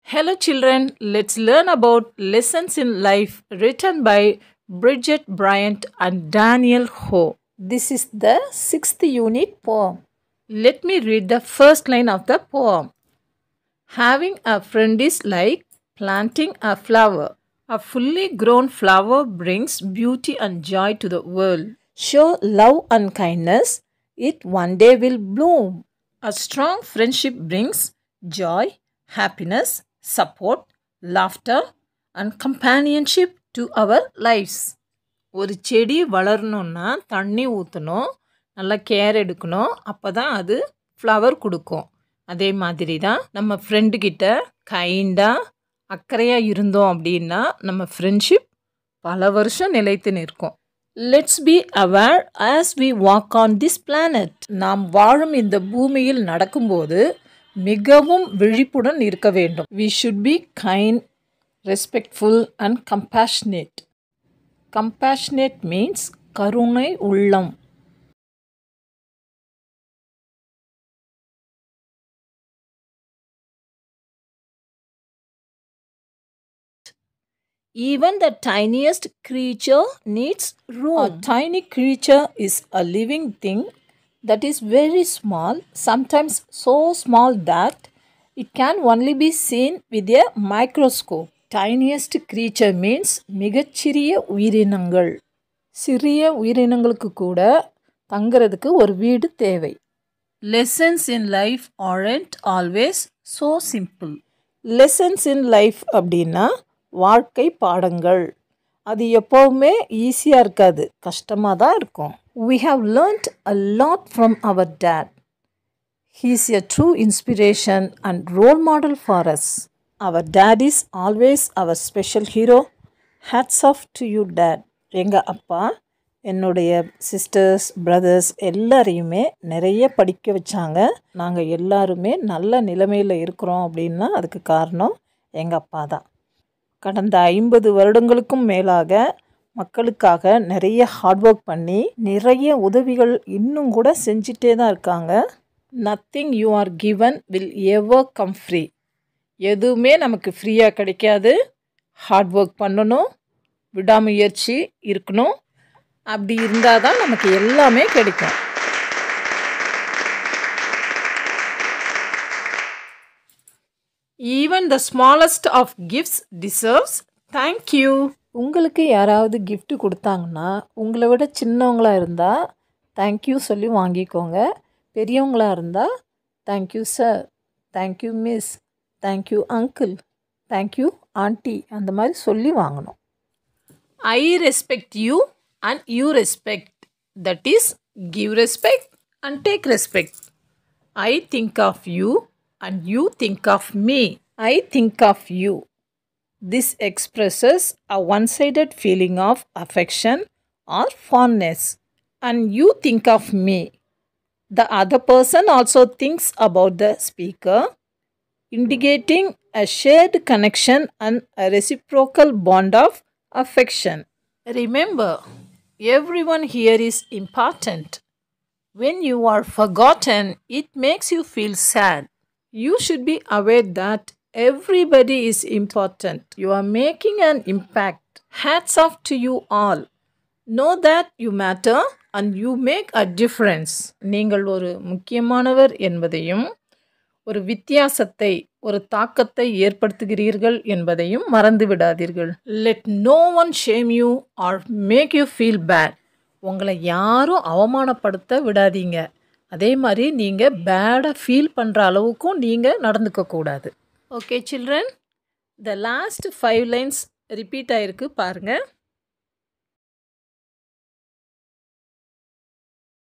Hello, children. Let's learn about lessons in life written by Bridget Bryant and Daniel Ho. This is the 6th unit poem. Let me read the first line of the poem. Having a friend is like planting a flower. A fully grown flower brings beauty and joy to the world. Show love and kindness, it one day will bloom. A strong friendship brings joy, happiness, support, laughter, and companionship to our lives. ஒரு செடி வளரணும்னா தண்ணி ஊற்றணும், நல்லா care எடுக்கணும், அப்போ தான் அது flower கொடுக்கும். அதே மாதிரி தான் நம்ம ஃப்ரெண்டுக்கிட்ட கைண்டாக அக்கறையாக இருந்தோம் அப்படின்னா நம்ம ஃப்ரெண்ட்ஷிப் பல வருஷம் நிலைத்து நிற்கும். Let's be aware as we walk on this planet. நாம் வாழும் இந்த பூமியில் நடக்கும்போது மிகவும் விழிப்புடன் இருக்க வேண்டும். We should be kind, respectful and compassionate. Compassionate means கருணை உள்ளம். Even the tiniest creature needs room. A tiny creature is a living thing that is very small, sometimes so small that it can only be seen with a microscope. Tiniest creature means மிகச்சிறிய உயிரினங்கள். சிறிய உயிரினங்களுக்கு கூட தங்குறதுக்கு ஒரு வீடு தேவை. Lessons in life aren't always so simple. Lessons in life அப்படின்னா வாழ்க்கை பாடங்கள். அது எப்போவுமே ஈஸியாக இருக்காது, கஷ்டமாக தான் இருக்கும். We have learnt a lot from our dad. He is a true inspiration and role model for us. Our dad is always our special hero. Hats off to you, dad. எங்கள் அப்பா என்னுடைய சிஸ்டர்ஸ் பிரதர்ஸ் எல்லாரையுமே நிறைய படிக்க வச்சாங்க. நாங்கள் எல்லாருமே நல்ல நிலைமையில் இருக்கிறோம் அப்படின்னா அதுக்கு காரணம் எங்கள் அப்பா தான். கடந்த 50 வருடங்களுக்கும் மேலாக மக்களுக்காக நிறைய ஹார்ட் ஒர்க் பண்ணி நிறைய உதவிகள் இன்னும் கூட செஞ்சிட்டே தான் இருக்காங்க. Nothing you are given will ever come free. எதுவுமே நமக்கு ஃப்ரீயாக கிடைக்காது. ஹார்ட் ஒர்க் பண்ணணும், விடாமுயற்சி இருக்கணும். அப்படி இருந்தால் தான் நமக்கு எல்லாமே கிடைக்கும். Even the smallest of gifts deserves thank you. உங்களுக்கு யாராவது gift கொடுத்தாங்கன்னா உங்களை விட சின்னவங்களாக இருந்தால் தேங்க்யூ சொல்லி வாங்கிக்கோங்க. பெரியவங்களாக இருந்தால் thank you sir, thank you miss, thank you uncle, thank you aunty அந்த மாதிரி சொல்லி வாங்கணும். I respect you and you respect. That is, give respect and take respect. I think of you and you think of me. I think of you. This expresses a one-sided feeling of affection or fondness. And you think of me. The other person also thinks about the speaker, indicating a shared connection and a reciprocal bond of affection. Remember, everyone here is important. When you are forgotten, it makes you feel sad. You should be aware that everybody is important. You are making an impact. Hats off to you all. Know that you matter and you make a difference. நீங்கள் ஒரு முக்கியமானவர் என்பதையும் ஒரு வித்தியாசத்தை ஒரு தாக்கத்தை ஏற்படுத்துகிறீர்கள் என்பதையும் மறந்து விடாதீர்கள். Let no one shame you or make you feel bad. உங்களை யாரும் அவமானப்படுத்த விடாதீங்க. அதே மாதிரி நீங்கள் பேடாக ஃபீல் பண்ணுற அளவுக்கும் நீங்கள் நடந்துக்கக்கூடாது. Okay children, the last 5 lines repeat ஆகிருக்கு பாருங்கள்.